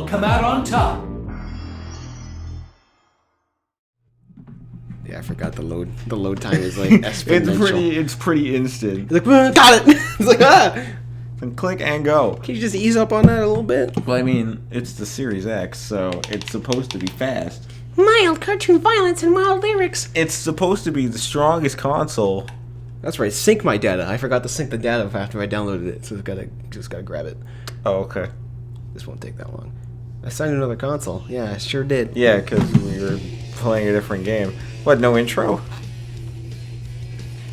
come out on top. Yeah, I forgot the load time is like exponential. It's pretty instant. It's like, got it! It's like, ah! And click and go. Can you just ease up on that a little bit? Well, I mean, it's the Series X, so it's supposed to be fast. Mild cartoon violence and mild lyrics. It's supposed to be the strongest console. That's right, sync my data. I forgot to sync the data after I downloaded it, so just gotta grab it. Oh, okay. This won't take that long. I signed another console. Yeah, I sure did. Yeah, because we were playing a different game. What, no intro?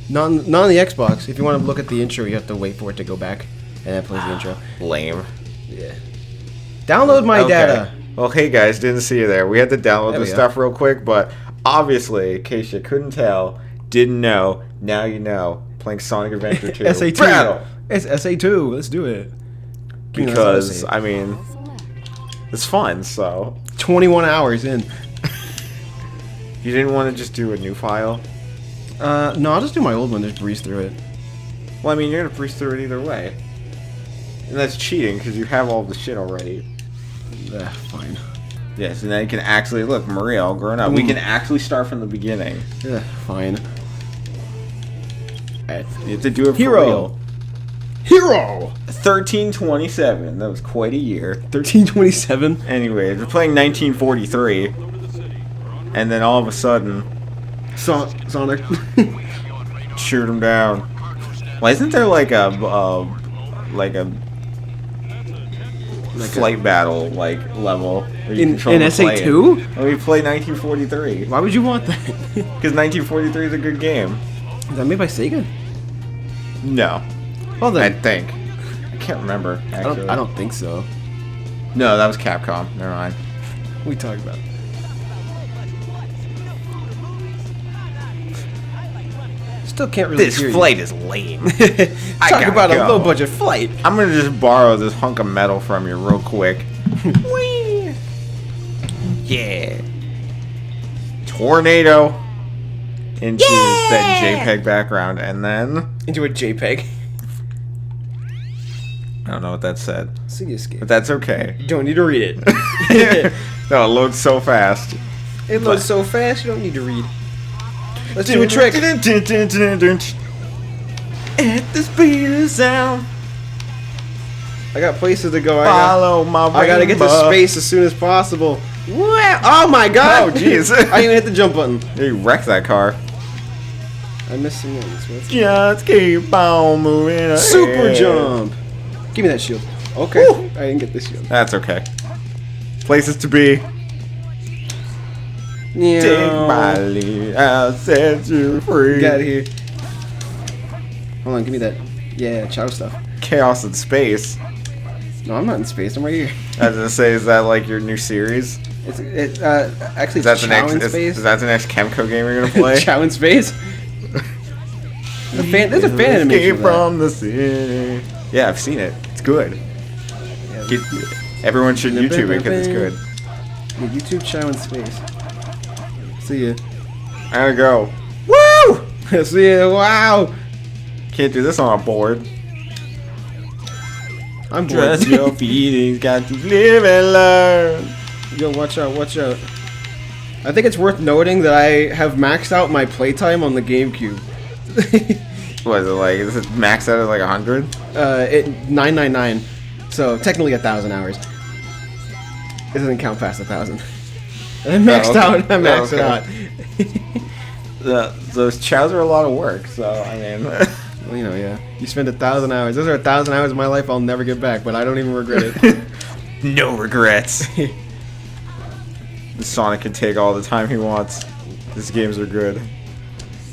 Not on the Xbox. If you want to look at the intro, you have to wait for it to go back, and that plays the intro. Lame. Yeah. Download my data. Well, hey guys, didn't see you there. We had to download There this we go. stuff real quick, but obviously, in case you couldn't tell, didn't know, now you know. Playing Sonic Adventure 2. SA2. Battle! It's SA2. Let's do it. Because, I mean, it's fun, so. 21 hours in. You didn't want to just do a new file? No, I'll just do my old one. Just breeze through it. Well, I mean, you're gonna breeze through it either way. And that's cheating, because you have all the shit already. Fine. Yes, and then you can actually, look, Maria, all grown up. We can actually start from the beginning. Fine. You have to do it for real. Hero! 1327. That was quite a year. 1327. Anyway, we're playing 1943. And then all of a sudden... Sonic. shoot him down. Why isn't there like a flight battle level where you In control the plane? SA2? Oh, we play 1943. Why would you want that? Because 1943 is a good game. Is that made by Sega? No. Well I then. think. I can't remember, actually. I don't think so. No, that was Capcom. Never mind. What are we talking about? Still can't really This hear flight is lame. I Talk gotta about a go. low budget flight. I'm gonna just borrow this hunk of metal from you real quick. Whee! Yeah. Tornado into that JPEG background, and then Into a JPEG. I don't know what that said, See escape. but that's okay. You don't need to read it. No, it loads so fast. It loads so fast you don't need to read. Let's do a trick. At the speed of sound, I got places to go. follow my I gotta get to rainbow. space as soon as possible. Wow. Oh my god! Oh, jeez. I didn't even hit the jump button. You wrecked that car. I missed some ones. What's Just keep on moving ahead. Super jump! Give me that shield. Okay. Woo. I didn't get this shield. That's okay. Places to be. Yeah. Take my lead, I'll set you free. Get out of here. Hold on, give me that. Yeah, Chow stuff. Chaos in space. No, I'm not in space. I'm right here. I was gonna say, is that like your new series? Actually, Is it's that the Chow next? in Is space. that the next Chemco game you're gonna play? Chow in space. There's a fan animation Escape of that. from the city. Yeah, I've seen it. It's good. Everyone should YouTube it because it's good. Yeah, YouTube Chow in space. See ya. I gotta go. Woo! See ya. Wow. Can't do this on a board. I'm bored. Trust your feelings, got to live and learn. Yo, watch out, watch out. I think it's worth noting that I have maxed out my playtime on the GameCube. What is it like? Is it maxed out at like 100? 999. So technically 1,000 hours. It doesn't count past 1,000. I maxed okay. out. I maxed okay. out. Those chows are a lot of work, so I mean. Well, you know, yeah. You spend 1,000 hours. Those are 1,000 hours of my life I'll never get back, but I don't even regret it. No regrets. The Sonic can take all the time he wants. These games are good.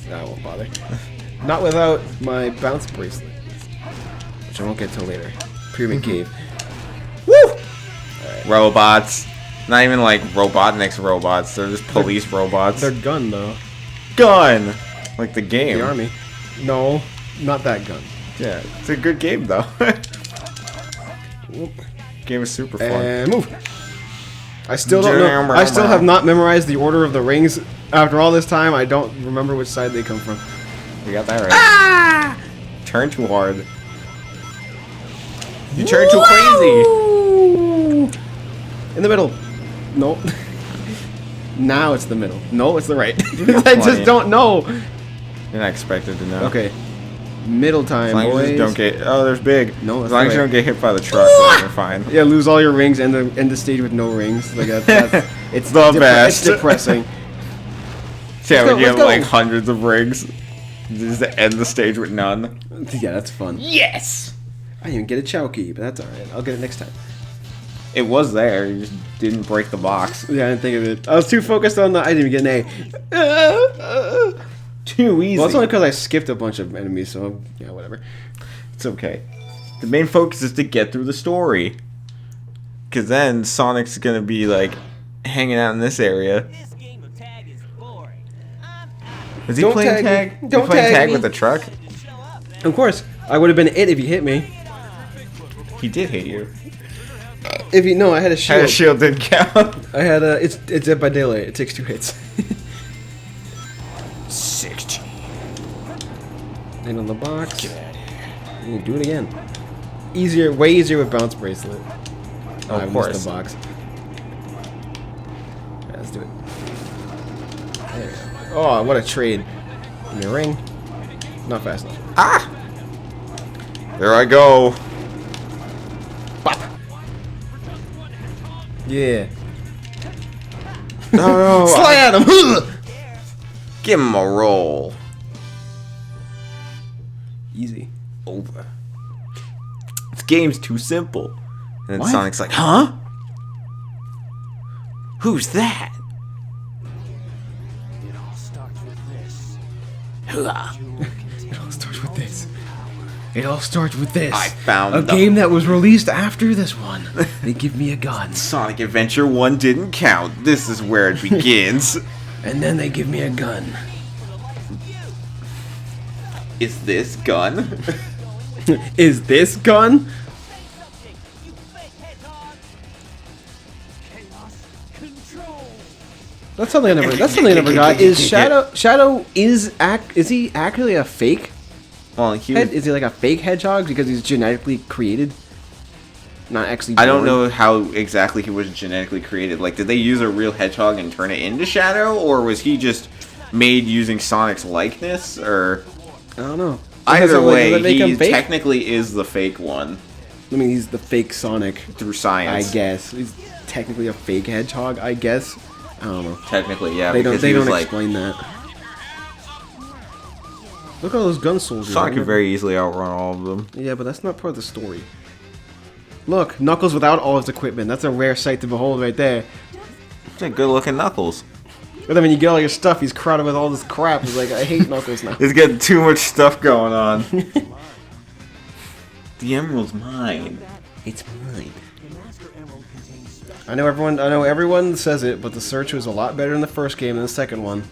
I won't bother. Not without my bounce bracelet, which I won't get till later. Pyramid Cave. Woo! Right. Robots. Not even like Robotnik's robots. They're just police robots. They're gun though. Gun. Like the game. The army. No, not that gun. Yeah, it's a good game though. Game is super fun. And move. I still don't know. I still have not memorized the order of the rings. After all this time, I don't remember which side they come from. You got that right. Ah! Turn too hard. You turn too crazy. In the middle. No. Now it's the middle. No, it's the right. got I plenty. just don't know. You're not expected to know. Okay. Middle time, As long as you boys. just don't get. Oh, there's big. No, as that's long as the you right. don't get hit by the truck, then you're fine. Yeah, lose all your rings and end the stage with no rings. Like that's it's The best. It's depressing. Yeah, when you let's have like go. hundreds of rings, just to end the stage with none. Yeah, that's fun. Yes. I didn't even get a Chow key, but that's all right. I'll get it next time. It was there. You just didn't break the box. Yeah, I didn't think of it. I was too focused on the. I didn't even get an A. Too easy. Well, it's only because I skipped a bunch of enemies, so yeah, whatever. It's okay. The main focus is to get through the story. Because then Sonic's going to be like hanging out in this area. This game of tag is boring. I'm out. Is he Don't playing tag tag? me. Is Don't he playing tag tag me. with the truck? Show up, then. Of course, I would have been it if you hit me. He did hit you. If you no, I had a shield. Had a shield didn't count. I had a. It's Dead by Daylight. It takes 2 hits. 16. And on the box. You do it again. Easier, way easier with bounce bracelet. Oh, I of missed course. the box. Yeah, let's do it. There we go. Oh, what a trade! Give me a ring. Not fast enough. Ah! There I go. Bop. Yeah. No, Sly at him. give him a roll. Easy. Over. This game's too simple. And then What? Sonic's like, huh? Who's that? It all starts with this. Hooah. It all starts with this. It all starts with this. I found a the- game that was released after this one. They give me a gun, Sonic Adventure 1 didn't count. This is where it begins. and then they give me a gun. Is this gun? Is this gun? You fake hedgehog. Chaos control. That's something I never. That's something I never got. Is Shadow is he actually a fake Well, he head? was, Is he like a fake hedgehog because he's genetically created? Not actually. I don't born? know how exactly he was genetically created. Like, did they use a real hedgehog and turn it into Shadow? Or was he just made using Sonic's likeness? Or I don't know. either Does that way, make him he fake? technically is the fake one I mean, he's the fake Sonic. through I science. guess he's technically a fake hedgehog. I guess. I don't know. Technically, yeah. They don't. because They he was don't like, explain that. Look at all those gun soldiers. Sonic I could never- very easily outrun all of them. Yeah, but that's not part of the story. Look, Knuckles without all his equipment. That's a rare sight to behold right there. It's a good-looking Knuckles. But then when you get all your stuff, he's crowded with all this crap. He's like, I hate Knuckles now. He's got too much stuff going on. The emerald's mine. It's mine. I know everyone says it, but the search was a lot better in the first game than the second one.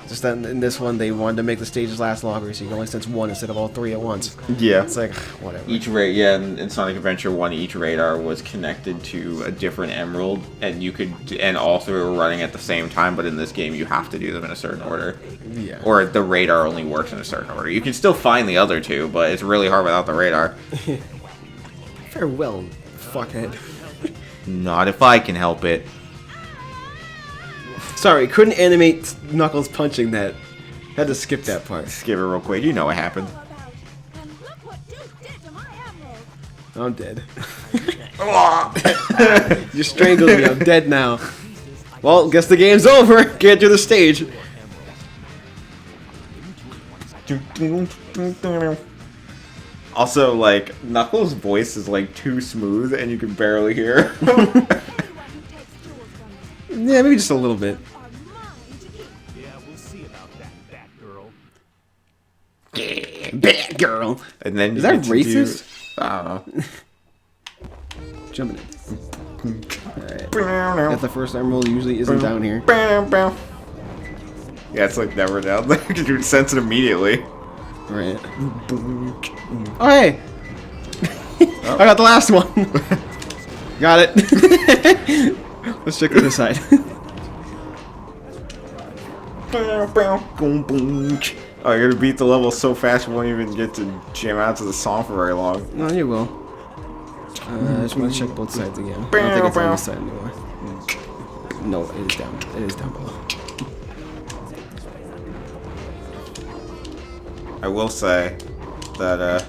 Just that in this one, they wanted to make the stages last longer, so you can only sense one instead of all 3 at once. Yeah. It's like, whatever. Each in Sonic Adventure 1, each radar was connected to a different emerald, and you could, and all 3 were running at the same time, but in this game you have to do them in a certain order. Yeah. Or the radar only works in a certain order. You can still find the other 2, but it's really hard without the radar. Farewell, fuckhead. Not if I can help it. Sorry, couldn't animate Knuckles punching that. Had to skip that part. Skip it real quick. You know what happened. Look what Duke did to my emerald. I'm dead. You strangled me, I'm dead now. Well, guess the game's over. Get to the stage. Also, like, Knuckles' voice is, like, too smooth, and you can barely hear him. Yeah, maybe just a little bit. Yeah, we'll see about that, Batgirl. Bad girl. And then Is you that get to racist? I don't know. Jumping in. Alright. That's the first emerald usually isn't down here. Yeah, it's like never down there. You can sense it immediately. Right. Oh, hey! I got the last one! Got it. Let's check this side. Oh, you're gonna beat the level so fast you won't even get to jam out to the song for very long. No, you will. I just want to check both sides again. I don't think it's on this side anymore. No, it is down. It is down below. I will say that,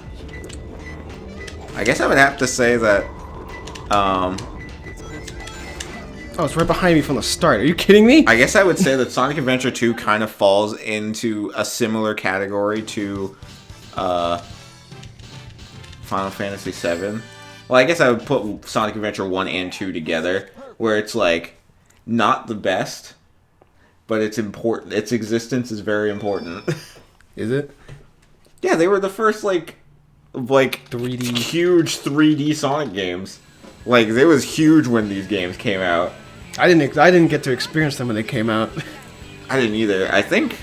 I guess I would have to say that, Oh, it's right behind me from the start. Are you kidding me? I guess I would say that Sonic Adventure 2 kind of falls into a similar category to, Final Fantasy 7. Well, I guess I would put Sonic Adventure 1 and 2 together, where it's, like, not the best, but it's important. Its existence is very important. Is it? Yeah, they were the first, like 3D. huge 3D Sonic games. Like, it was huge when these games came out. I didn't get to experience them when they came out. I didn't either. I think,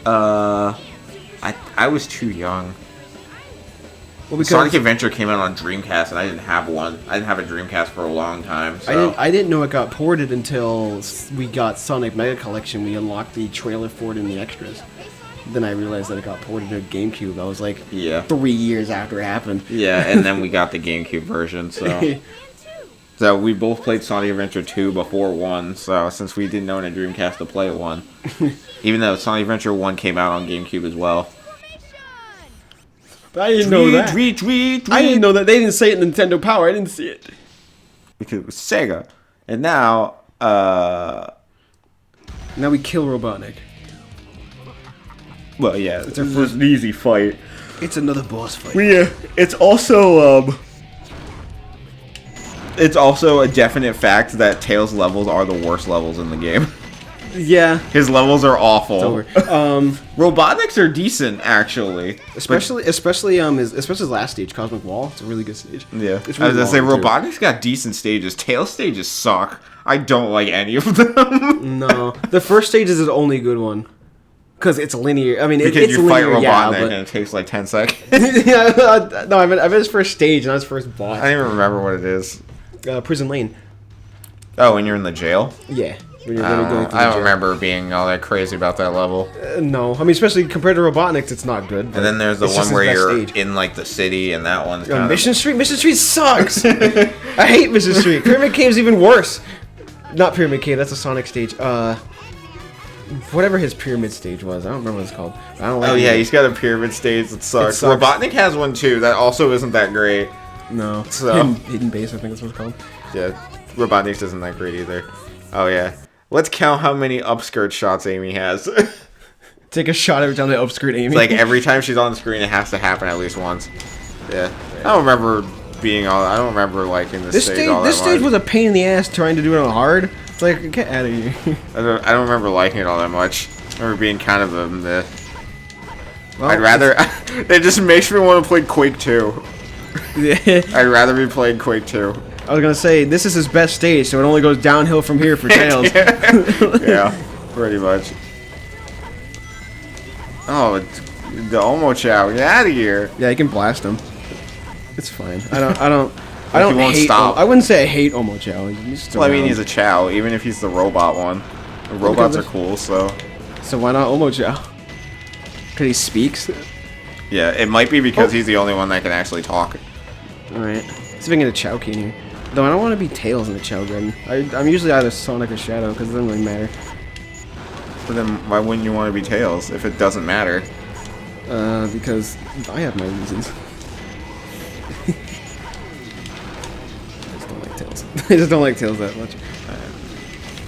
I was too young. Well, because Sonic Adventure came out on Dreamcast, and I didn't have one. I didn't have a Dreamcast for a long time. So. I didn't know it got ported until we got Sonic Mega Collection. We unlocked the trailer for it in the extras. Then I realized that it got ported to GameCube. I was like, 3 years after it happened. Yeah, and then we got the GameCube version. So, so we both played Sonic Adventure 2 before 1. So since we didn't own a Dreamcast to play 1, even though Sonic Adventure 1 came out on GameCube as well. But I didn't know that. I didn't know that. They didn't say it in Nintendo Power. I didn't see it. Because it was Sega. And now, now we kill Robotnik. Well, yeah, it's our first easy fight. It's another boss fight. It's also a definite fact that Tails' levels are the worst levels in the game. Yeah. His levels are awful. It's over. Robotnik's are decent, actually. Especially his last stage, Cosmic Wall. It's a really good stage. Yeah. It's I was really gonna say, long, too. Robotnik's got decent stages. Tails stages suck. I don't like any of them. No. The first stage is his only good one. Because it's linear. I mean, because it's you fight linear, Robotnik and it takes like 10 seconds. Yeah, no, I meant his first stage, not his first boss. I don't even remember what it is. Prison Lane. Oh, when you're in the jail? Yeah. When you're I don't remember being all that crazy about that level. No. I mean, especially compared to Robotnik's, it's not good. And then there's the one where you're in like the city, and that one's kind Mission Street? Mission Street sucks! I hate Mission Street. Pyramid Cave's even worse. Not Pyramid Cave, that's a Sonic stage. Whatever his pyramid stage was, I don't remember what it's called. I don't like Oh yeah, he's got a pyramid stage that sucks. Robotnik has one too. That also isn't that great. No. So Hidden Base, I think that's what it's called. Yeah, Robotnik's isn't that great either. Oh yeah, let's count how many upskirt shots Amy has. Take a shot every time they upskirt Amy. It's like every time she's on the screen, it has to happen at least once. Yeah, I don't remember I don't remember liking this stage all that This stage much. was a pain in the ass trying to do it on hard. It's like, get out of here. I don't remember liking it all that much. I remember being kind of a meh. Well, I'd rather... it just makes me want to play Quake 2. I'd rather be playing Quake 2. I was gonna say, this is his best stage, so it only goes downhill from here for Tails. Yeah, pretty much. Oh, the Omo Chow, get out of here. Yeah, you can blast him. It's fine. I don't He won't hate stop. I wouldn't say I hate Omo Chow. Well, I mean, he's a Chow, even if he's the robot one. The robots are cool, so... So why not Omo Chow? Because he speaks? Yeah, it might be because he's the only one that can actually talk. Alright. See if I can get a Chow King here. Though I don't want to be Tails in the Chow Garden. I'm usually either Sonic or Shadow, because it doesn't really matter. But then why wouldn't you want to be Tails if it doesn't matter? Because I have my reasons. I just don't like Tails. I just don't like Tails that much.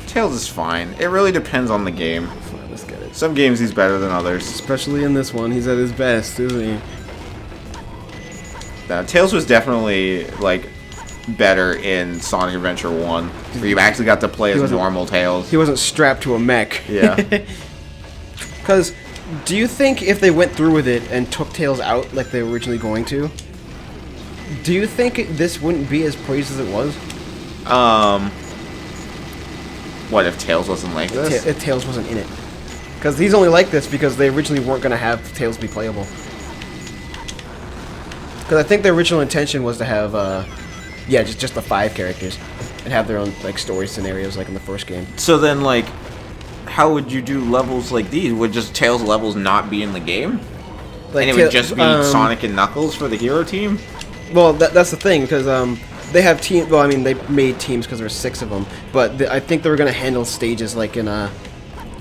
Tails is fine. It really depends on the game. Fine, let's get it. Some games he's better than others. Especially in this one, he's at his best, isn't he? Now, Tails was definitely, like, better in Sonic Adventure 1, where you actually got to play as normal Tails. He wasn't strapped to a mech. Yeah. Because, do you think if they went through with it and took Tails out like they were originally going to, do you think this wouldn't be as praised as it was? What if Tails wasn't like this? If Tails wasn't in it. Because he's only like this because they originally weren't going to have Tails be playable. Because I think the original intention was to have, yeah, just the 5 characters. And have their own, like, story scenarios like in the first game. So then, like, how would you do levels like these? Would just Tails levels not be in the game? Like, and it would just be Sonic and Knuckles for the hero team? Well, that's the thing, because they have team. Well, I mean, they made teams because there were 6 of them, but I think they were gonna handle stages like in in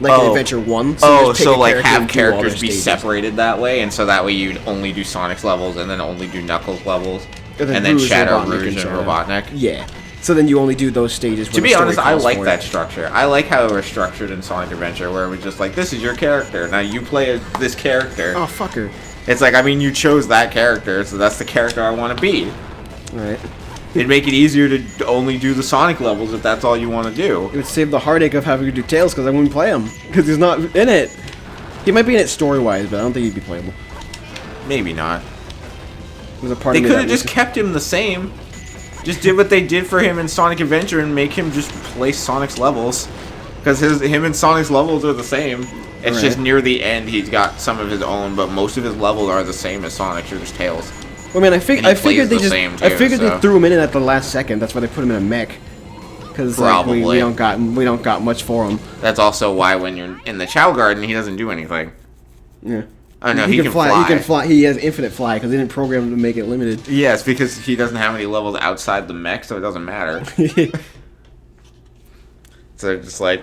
Adventure 1. So, just pick a like character have and do all their characters be stages. separated that way, and so that way you'd only do Sonic's levels and then only do Knuckles levels, And then and then Rouge, Shadow, Robotnik, Rouge, and Shadow. Robotnik. Yeah. So then you only do those stages. To be honest, I like that structure. I like how it was structured in Sonic Adventure, where it was just like, this is your character. Now you play this character. Oh, fucker. It's like, I mean, you chose that character, so that's the character I want to be. Right. It'd make it easier to only do the Sonic levels if that's all you want to do. It would save the heartache of having to do Tails because I wouldn't play him because he's not in it. He might be in it story-wise, but I don't think he'd be playable. Maybe not. There's a part They of me could that have just kept him the same. Just did what they did for him in Sonic Adventure and make him just play Sonic's levels. Because him and Sonic's levels are the same. It's just near the end he's got some of his own, but most of his levels are the same as Sonic's or just Tails. Well, man, I figured they just too, I figured they threw him in at the last second. That's why they put him in a mech. Because like, we don't got much for him. That's also why when you're in the Chow Garden, he doesn't do anything. Yeah. Oh no, he can fly. He can fly. He has infinite fly because they didn't program him to make it limited. Yes, because he doesn't have any levels outside the mech, so it doesn't matter. So just like,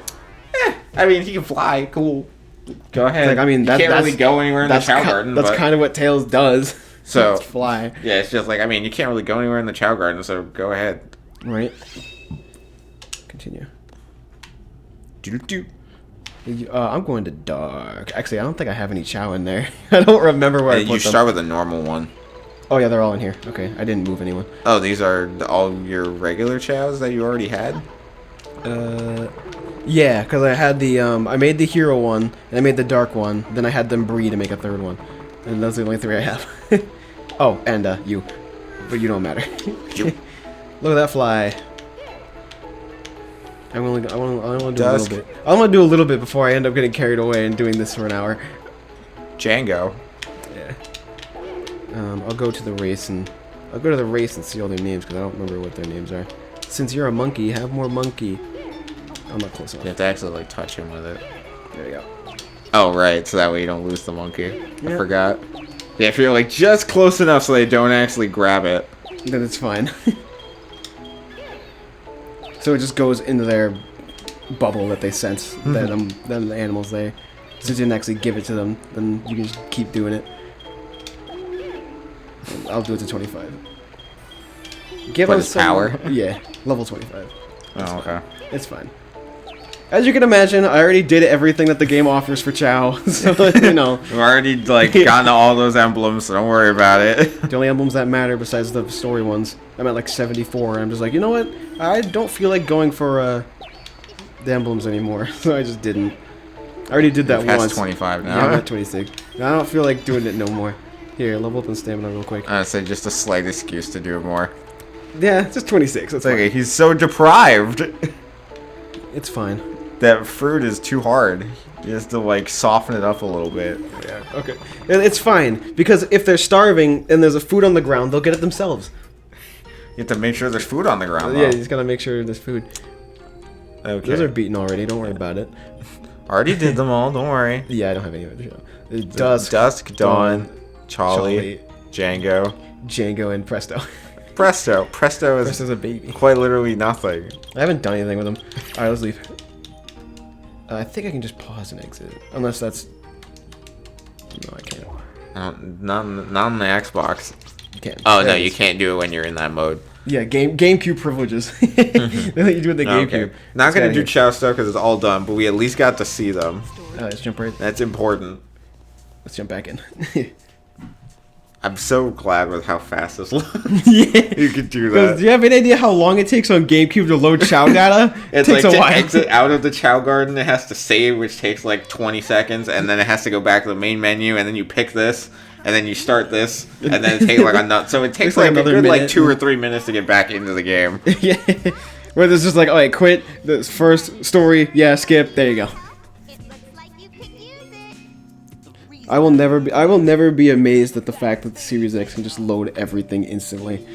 I mean, he can fly. Cool. Go ahead. Like, I mean, you can't really go anywhere in the Chow Garden. That's kind of what Tails does. So fly. Yeah, it's just like, I mean, you can't really go anywhere in the Chow Garden, so go ahead. Right. Continue. Do. I'm going to dark. Actually, I don't think I have any Chow in there. I don't remember where I put them. You start with a normal one. Oh yeah, they're all in here. Okay, I didn't move anyone. Oh, these are all your regular Chows that you already had? Yeah, because I had the I made the hero one and I made the dark one. Then I had them breed to make a third one, and those are the only 3 I have. Oh, and you, but you don't matter. Look at that fly. I want to do a little bit. I want to do a little bit before I end up getting carried away and doing this for an hour. Django. Yeah. I'll go to the race and see all their names because I don't remember what their names are. Since you're a monkey, have more monkey. I'm not close enough. You have to actually like touch him with it. There you go. Oh right, so that way you don't lose the monkey. Yep. I forgot. Yeah, if you're like just close enough so they don't actually grab it, then it's fine. So it just goes into their bubble that they sense that the animal's there. Since you didn't actually give it to them, then you can just keep doing it. I'll do it to 25. Give What, us his some power? Yeah, level 25. oh okay. It's fine. As you can imagine, I already did everything that the game offers for Chow, so you know. We've already like gotten all those emblems, so don't worry about it. The only emblems that matter besides the story ones. I'm at like 74, and I'm just like, you know what? I don't feel like going for the emblems anymore, so I just didn't. I already did that once. 25 now. Yeah, I'm at 26. I don't feel like doing it no more. Here, level up and stamina real quick. I'd say just a slight excuse to do it more. Yeah, just 26. That's Okay, fine. he's so deprived. It's fine. That fruit is too hard. You have to like soften it up a little bit. Yeah, okay. It's fine, because if they're starving and there's a food on the ground, they'll get it themselves. You have to make sure there's food on the ground. Yeah, though. you just gotta make sure there's food. Okay. Those are beaten already, don't worry about it. Already did them all. Don't worry. Yeah, I don't have any other show. Dusk, Dawn, Charlie, Django, Django, and Presto. Presto. Presto is Presto's a baby. quite literally nothing. I haven't done anything with him. Alright, let's leave. I think I can just pause and exit. Unless that's... No, I can't. Not on the Xbox. You can't. Oh no, you can't do it when you're in that mode. Yeah, GameCube privileges. They let you do with the GameCube. Okay. Not gonna do Chow stuff because it's all done, but we at least got to see them. Let's jump right. That's important. Let's jump back in. I'm so glad with how fast this looks. Yeah. You could do that. Do you have any idea how long it takes on GameCube to load Chow data? It's takes like a to while. exit out of the Chow Garden, it has to save, which takes like 20 seconds, and then it has to go back to the main menu, and then you pick this, and then you start this, and then it takes like a nut. So it takes like a good like 2 or 3 minutes to get back into the game. Yeah. Where there's just like, oh wait, quit the first story, yeah, skip, there you go. I will never be amazed at the fact that the Series X can just load everything instantly.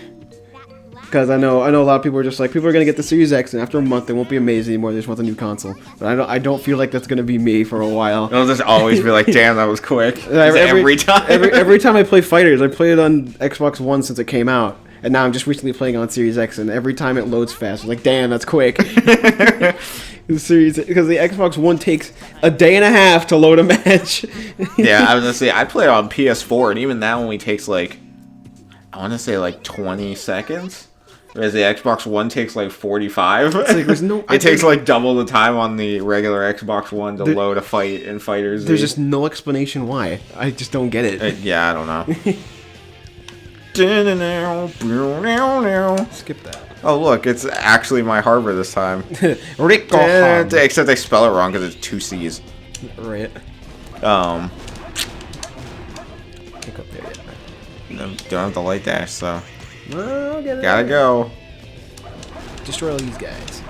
Because I know a lot of people are just like, people are gonna get the Series X and after a month they won't be amazed anymore. They just want the new console. But I don't feel like that's gonna be me for a while. It'll just always be like, damn, that was quick. Every time. every time I play Fighters, I played it on Xbox One since it came out. And now I'm just recently playing on Series X, and every time it loads fast, I'm like, damn, that's quick. The Series, because the Xbox One takes a day and a half to load a match. Yeah, I was gonna say I play it on PS4, and even that only takes like, I want to say like 20 seconds. Whereas the Xbox One takes like 45. It's like, there's no, it takes like double the time on the regular Xbox One to load a fight in Fighters. There's just no explanation why. I just don't get it. Yeah, I don't know. Skip that. Oh look, it's actually my harbor this time. WiiCON. Except they spell it wrong because it's 2 C's. Right. Um, Can't go up there yet. don't have the light dash, so Well, get it. gotta go. Destroy all these guys.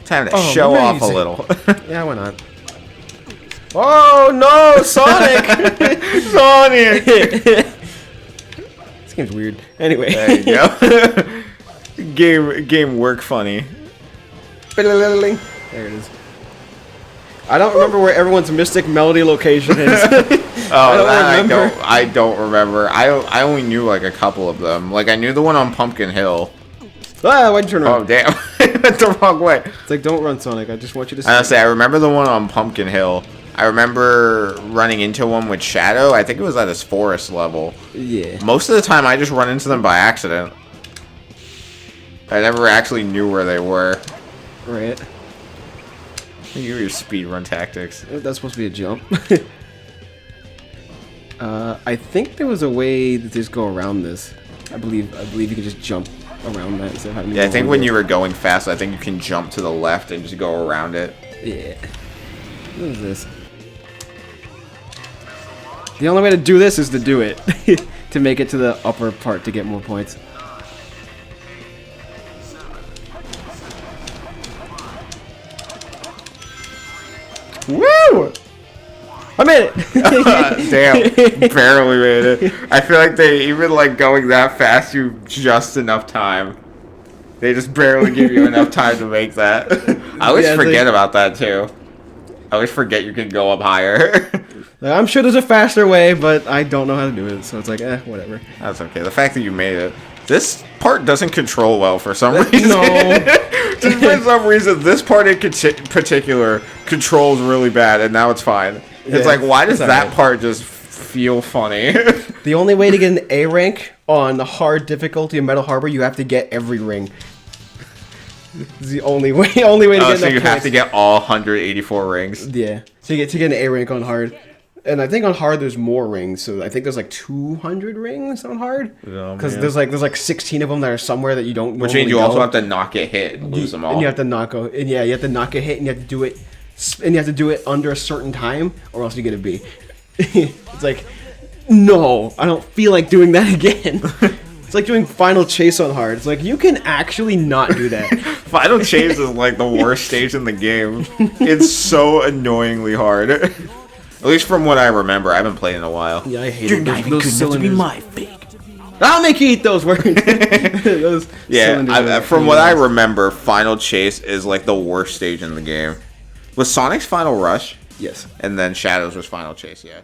Time to show off a amazing. little. Yeah, why not? Oh no, Sonic! Sonic! This game's weird. Anyway. There you go. Game work funny. There it is. I don't remember where everyone's Mystic Melody location is. I don't remember. I only knew like a couple of them. Like I knew the one on Pumpkin Hill. Ah, why'd you turn around? Oh damn! I went the wrong way. It's like, don't run, Sonic. I just want you to. I remember the one on Pumpkin Hill. I remember running into one with Shadow. I think it was at this forest level. Yeah. Most of the time, I just run into them by accident. I never actually knew where they were. Right. You your speedrun tactics. That's supposed to be a jump. I think there was a way to just go around this. I believe you could just jump around that instead of having to Yeah, I go think over when it. you were going fast, I think you can jump to the left and just go around it. Yeah. What is this? The only way to do this is to do it. To make it to the upper part to get more points. Woo! I made it! Damn, barely made it. I feel like they, even like going that fast, you just enough time. They just barely give you enough time to make that. I always forget about that too. I always forget you can go up higher. I'm sure there's a faster way, but I don't know how to do it, so it's like, whatever. That's okay. The fact that you made it. This part doesn't control well for some reason. No. Just for some reason, this part in particular controls really bad, and now it's fine. It's Yeah, like, why does it's that alright. part just feel funny? The only way to get an A rank on the hard difficulty of Metal Harbor, you have to get every ring. It's the only way. Only way to get. So you enough have points. to get all 184 rings. Yeah, to get an A rank on hard, and I think on hard there's more rings. So I think there's like 200 rings on hard. Oh, Because man. there's like 16 of them that are somewhere that you don't. Which means you also have to not get hit and lose them all. And you have to not go. And yeah, you have to not get hit, and you have to do it. And you have to do it under a certain time, or else you get a B. It's like, no, I don't feel like doing that again. It's like doing Final Chase on hard. It's like, you can actually not do that. Final Chase is like the worst stage in the game. It's so annoyingly hard. At least from what I remember. I haven't played in a while. Yeah, I hate You're it. not even Those good enough to be cylinders. my fake. I'll make you eat those words. Those Yeah, cylinders are from what I pain. remember, Final Chase is like the worst stage in the game. Was Sonic's Final Rush? Yes. And then Shadows was Final Chase, yeah.